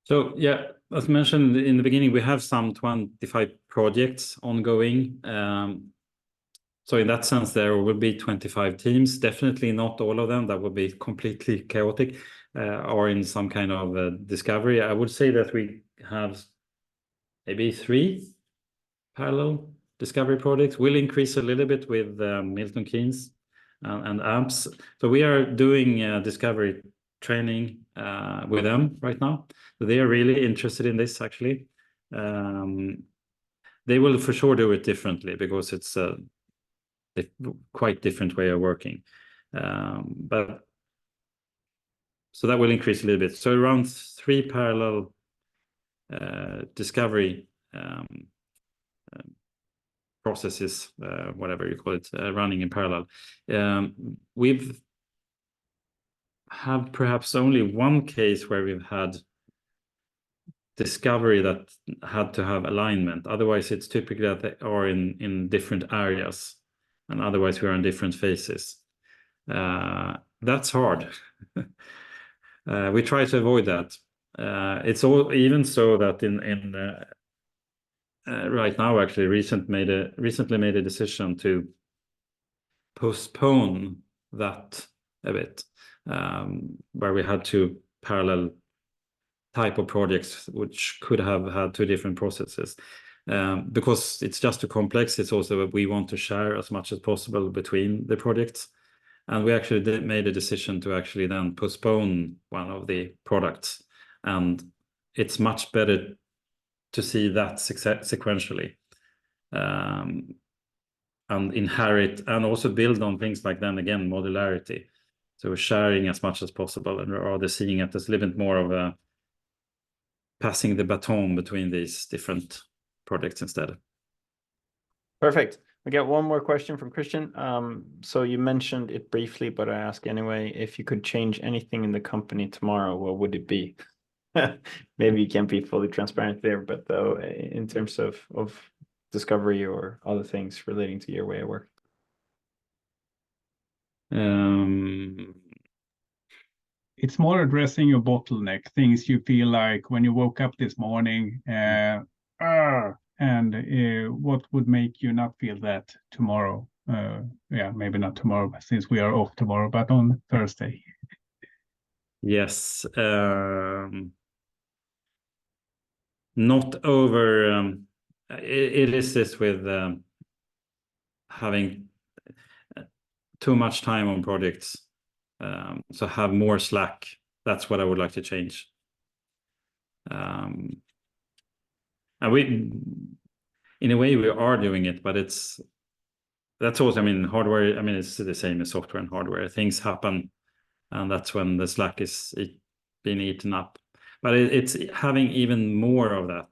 So yeah, as mentioned in the beginning, we have some 25 projects ongoing. So in that sense, there will be 25 teams. Definitely not all of them. That would be completely chaotic, or in some kind of discovery. I would say that we have maybe 3 parallel discovery projects. Will increase a little bit with Milton Keynes and AMPS. So we are doing discovery training with them right now. So they are really interested in this, actually. They will for sure do it differently because it's a quite different way of working. But so that will increase a little bit. So around 3 parallel discovery processes, whatever you call it, running in parallel. We've had perhaps only one case where we've had discovery that had to have alignment. Otherwise, it's typically that they are in different areas, and otherwise we are in different phases. that's hard. We try to avoid that. It's all even so that in right now, actually, recently made a decision to postpone that a bit, where we had two parallel type of projects which could have had two different processes. Because it's just too complex. It's also that we want to share as much as possible between the projects. And we actually made a decision to actually then postpone one of the products. And it's much better to see that sequentially, and inherit and also build on things like, then again, modularity. So sharing as much as possible, and rather seeing it as a little bit more of a passing the baton between these different projects instead. Perfect. We got one more question from Christian. So you mentioned it briefly, but I ask anyway, if you could change anything in the company tomorrow, what would it be? Maybe you can't be fully transparent there, but though in terms of discovery or other things relating to your way of work. It's more addressing your bottleneck, things you feel like when you woke up this morning, and what would make you not feel that tomorrow? Yeah, maybe not tomorrow, since we are off tomorrow, but on Thursday. Yes. Not over. It is this with having too much time on projects. So have more slack. That's what I would like to change. And we, in a way, we are doing it, but that's also, I mean, hardware, I mean, it's the same as software and hardware. Things happen, and that's when the slack is being eaten up. But it's having even more of that.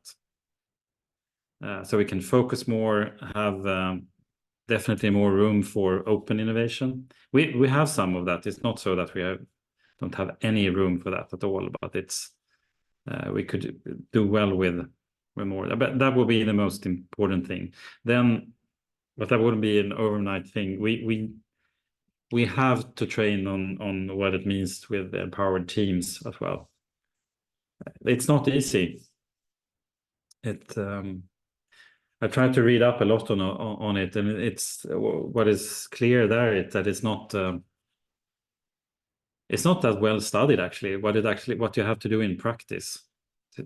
So we can focus more, have definitely more room for open innovation. We have some of that. It's not so that we don't have any room for that at all, but it's we could do well with more. But that will be the most important thing. Then, but that wouldn't be an overnight thing. We have to train on what it means with empowered teams as well. It's not easy. I tried to read up a lot on it, and it's what is clear there is that it's not that well studied actually. What you have to do in practice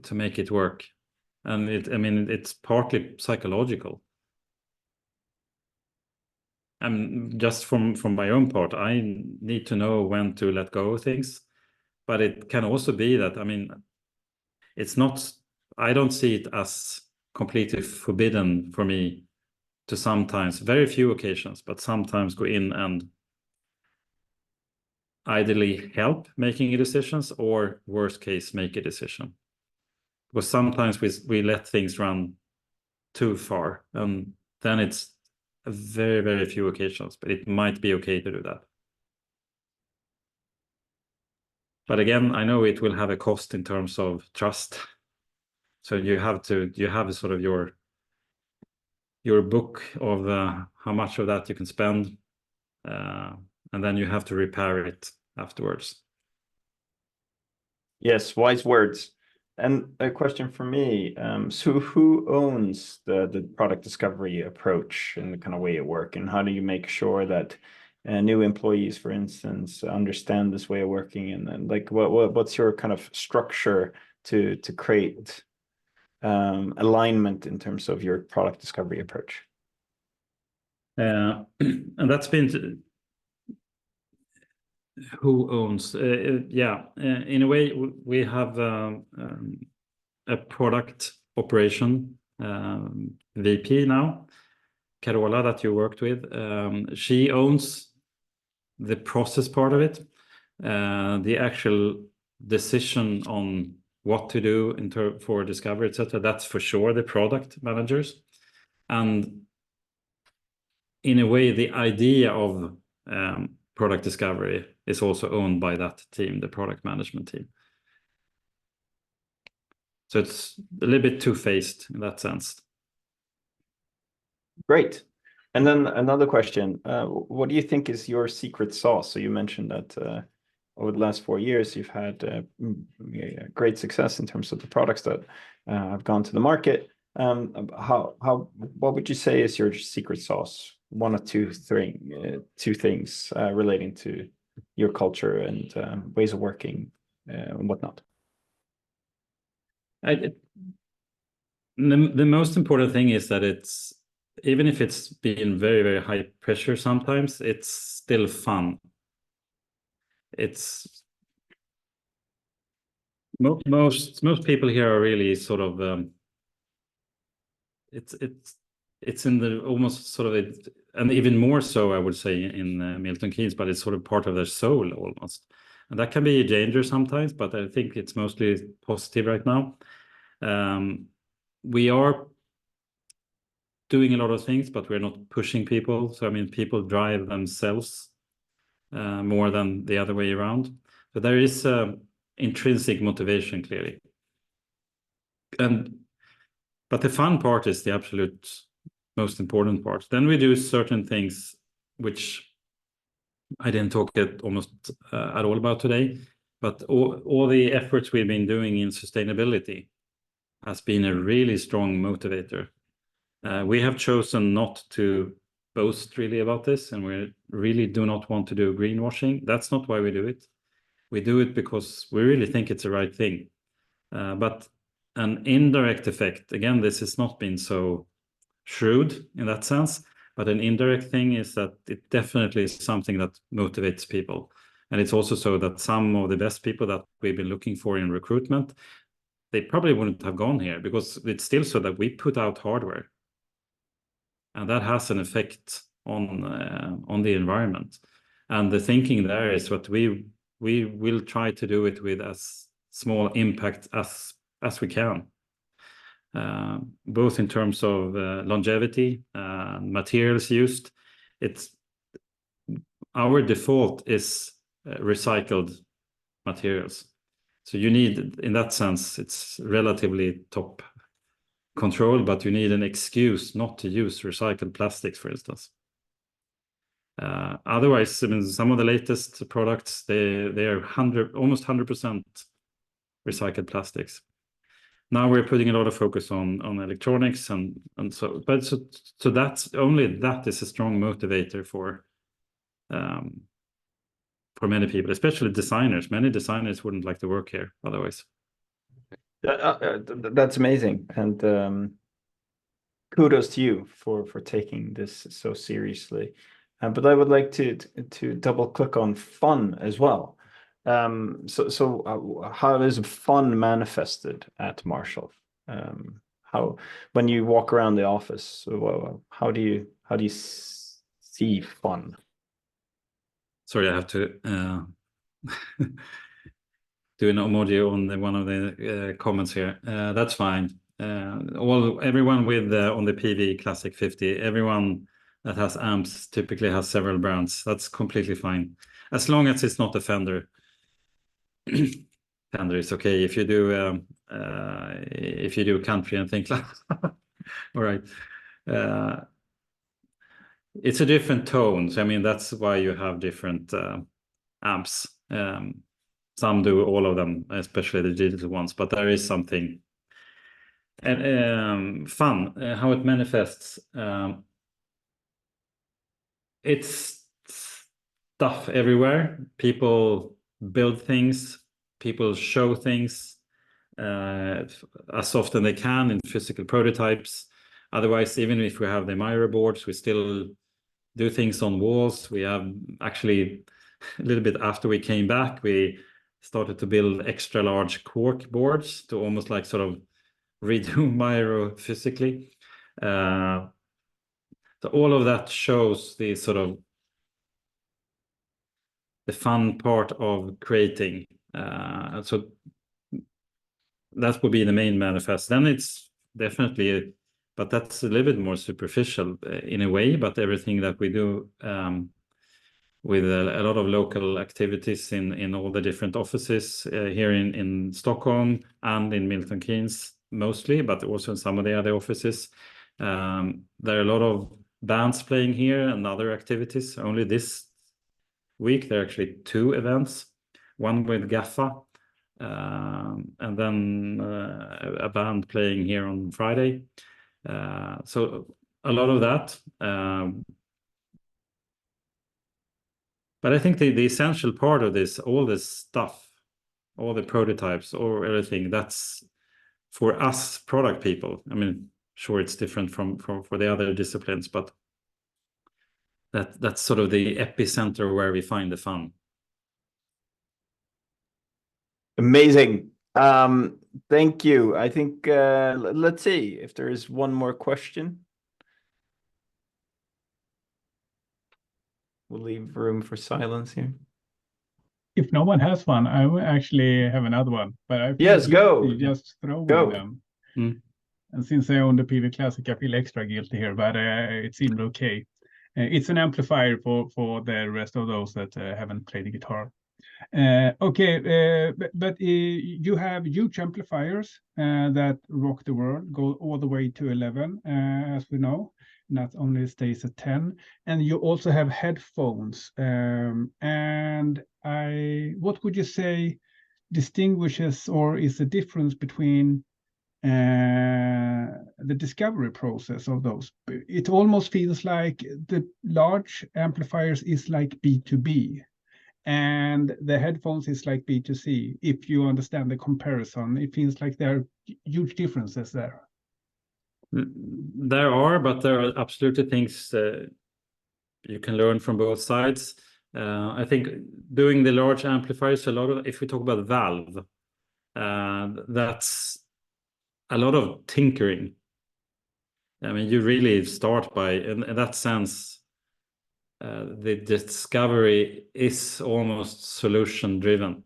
to make it work, and I mean, it's partly psychological. And just from my own part, I need to know when to let go of things, but it can also be that, I mean, it's not. I don't see it as completely forbidden for me to sometimes, very few occasions, but sometimes go in and ideally help making decisions, or worst case, make a decision. Because sometimes we let things run too far, and then it's a very, very few occasions, but it might be okay to do that. But again, I know it will have a cost in terms of trust. So you have sort of your book of how much of that you can spend, and then you have to repair it afterwards. Yes, wise words. And a question for me, so who owns the product discovery approach and the kind of way it works, and how do you make sure that new employees, for instance, understand this way of working, and then like what's your kind of structure to create alignment in terms of your product discovery approach? And that's been who owns. In a way, we have a product operation VP now, Carola, that you worked with. She owns the process part of it. The actual decision on what to do for discovery, etc., that's for sure the product managers. And in a way, the idea of product discovery is also owned by that team, the product management team. So it's a little bit two-faced in that sense. Great. And then another question, what do you think is your secret sauce? So you mentioned that over the last 4 years, you've had great success in terms of the products that have gone to the market. What would you say is your secret sauce? One or two things relating to your culture and ways of working and whatnot. The most important thing is that it's, even if it's been very, very high pressure sometimes, it's still fun. It's most people here are really sort of it's in the almost sort of it, and even more so I would say in Milton Keynes, but it's sort of part of their soul almost, and that can be a danger sometimes, but I think it's mostly positive right now. We are doing a lot of things, but we're not pushing people. So I mean, people drive themselves more than the other way around. So there is intrinsic motivation clearly, but the fun part is the absolute most important part. Then we do certain things which I didn't talk almost at all about today, but all the efforts we've been doing in sustainability has been a really strong motivator. We have chosen not to boast really about this, and we really do not want to do greenwashing. That's not why we do it. We do it because we really think it's the right thing. But an indirect effect, again, this has not been so shrewd in that sense, but an indirect thing is that it definitely is something that motivates people. And it's also so that some of the best people that we've been looking for in recruitment, they probably wouldn't have gone here, because it's still so that we put out hardware. And that has an effect on the environment. And the thinking there is what we will try to do it with as small impact as we can, both in terms of longevity, materials used. It's our default is recycled materials. So you need, in that sense, it's relatively top control, but you need an excuse not to use recycled plastics, for instance. Otherwise, I mean, some of the latest products, they are almost 100% recycled plastics. Now we're putting a lot of focus on electronics and so, but so that's only that is a strong motivator for many people, especially designers. Many designers wouldn't like to work here otherwise. That's amazing, and kudos to you for taking this so seriously. But I would like to double click on fun as well. So how is fun manifested at Marshall? How, when you walk around the office, how do you see fun? Sorry, I have to do an emoji on one of the comments here. That's fine. Everyone with on the PV Classic 50, everyone that has amps typically has several brands. That's completely fine, as long as it's not a Fender. Fender is okay if you do country and things like that. All right. It's a different tone. So I mean, that's why you have different amps. Some do all of them, especially the digital ones, but there is something and fun, how it manifests. It's stuff everywhere. People build things, people show things as often they can in physical prototypes. Otherwise, even if we have the Miro boards, we still do things on walls. We have actually, a little bit after we came back, we started to build extra large cork boards to almost like sort of redo Miro physically. So all of that shows the sort of the fun part of creating. So that would be the main manifest. Then it's definitely, but that's a little bit more superficial in a way, but everything that we do with a lot of local activities in all the different offices here in Stockholm and in Milton Keynes mostly, but also in some of the other offices. There are a lot of bands playing here and other activities. Only this week there are actually 2 events, one with GAFFA, and then a band playing here on Friday. So a lot of that. But I think the essential part of this, all this stuff, all the prototypes or everything, that's for us product people. I mean, sure, it's different for the other disciplines, but that's sort of the epicenter where we find the fun. Amazing. Thank you. I think let's see if there is one more question. We'll leave room for silence here. If no one has one, I will actually have another one. But I feel Yes, go. guilty just throwing Go. them. Mm. And since I own the PV Classic, I feel extra guilty here, but it seemed okay. It's an amplifier for the rest of those that haven't played the guitar. Okay, but you have huge amplifiers that rock the world, go all the way to 11, as we know, not only stays at 10. And you also have headphones. And what would you say distinguishes or is the difference between the discovery process of those? It almost feels like the large amplifiers is like B2B. And the headphones is like B2C. If you understand the comparison, it feels like there are huge differences there. There are, but there are absolutely things you can learn from both sides. I think doing the large amplifiers, a lot of, if we talk about valve, that's a lot of tinkering. I mean, you really start by, in that sense, the discovery is almost solution driven.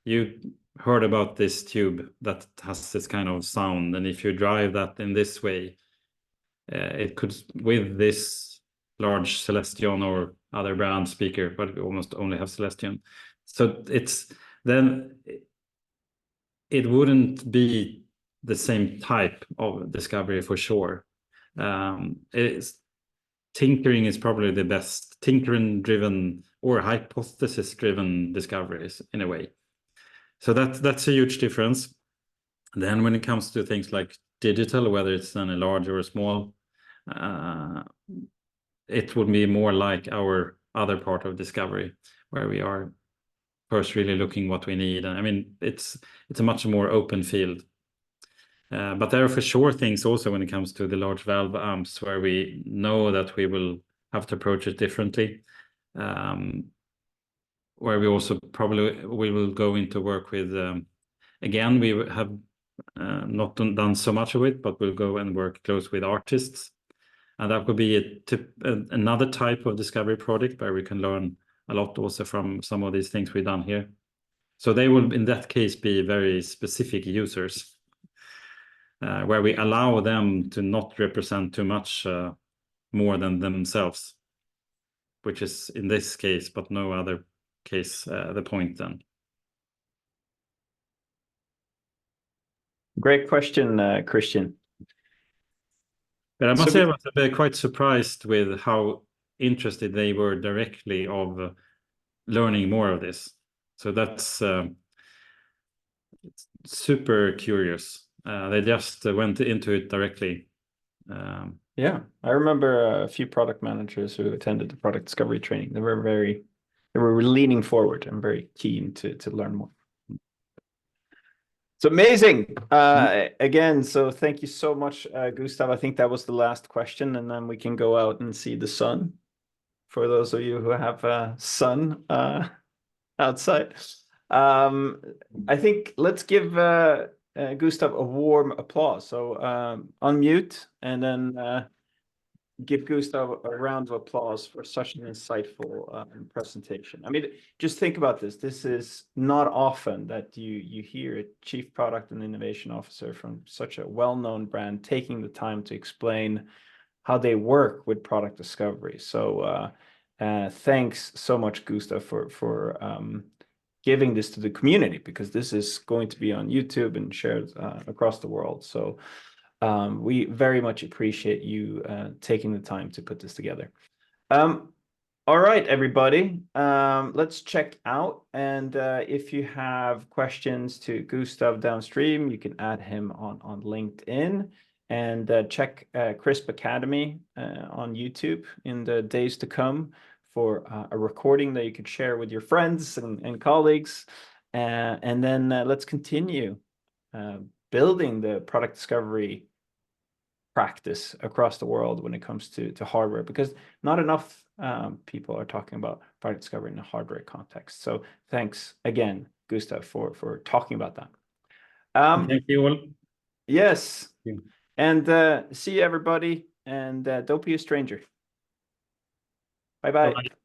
You heard about this tube that has this kind of sound, and if you drive that in this way, it could, with this large Celestion or other brand speaker, but we almost only have Celestion. So it's then it wouldn't be the same type of discovery for sure. Tinkering is probably the best, tinkering driven or hypothesis driven discoveries in a way. So that's a huge difference. Then when it comes to things like digital, whether it's then a large or a small, it would be more like our other part of discovery, where we are first really looking what we need. And I mean, it's a much more open field. But there are for sure things also when it comes to the large valve amps where we know that we will have to approach it differently. Where we also probably we will go into work with, again, we have not done so much of it, but we'll go and work close with artists. And that would be another type of discovery project where we can learn a lot also from some of these things we've done here. So they will, in that case, be very specific users. Where we allow them to not represent too much more than themselves, which is in this case, but no other case, the point then. Great question, Christian. But I must say I was quite surprised with how interested they were directly of learning more of this. So that's super curious. They just went into it directly. Yeah, I remember a few product managers who attended the product discovery training. They were leaning forward and very keen to learn more. It's amazing. Again, so thank you so much, Gustaf. I think that was the last question, and then we can go out and see the sun for those of you who have sun outside. I think let's give Gustaf a warm applause. So unmute and then give Gustaf a round of applause for such an insightful presentation. I mean, just think about this. This is not often that you hear a chief product and innovation officer from such a well-known brand taking the time to explain how they work with product discovery. So thanks so much, Gustaf, for giving this to the community, because this is going to be on YouTube and shared across the world. So We very much appreciate you taking the time to put this together. All right, everybody, let's check out. And if you have questions to Gustaf downstream, you can add him on LinkedIn, and check Crisp Academy on YouTube in the days to come for a recording that you could share with your friends and colleagues. And then let's continue building the product discovery practice across the world when it comes to hardware, because not enough people are talking about product discovery in a hardware context. So thanks again, Gustaf, for talking about that. Thank you all. Yes. Yeah. And see you, everybody, and don't be a stranger. Bye-bye. Bye-bye.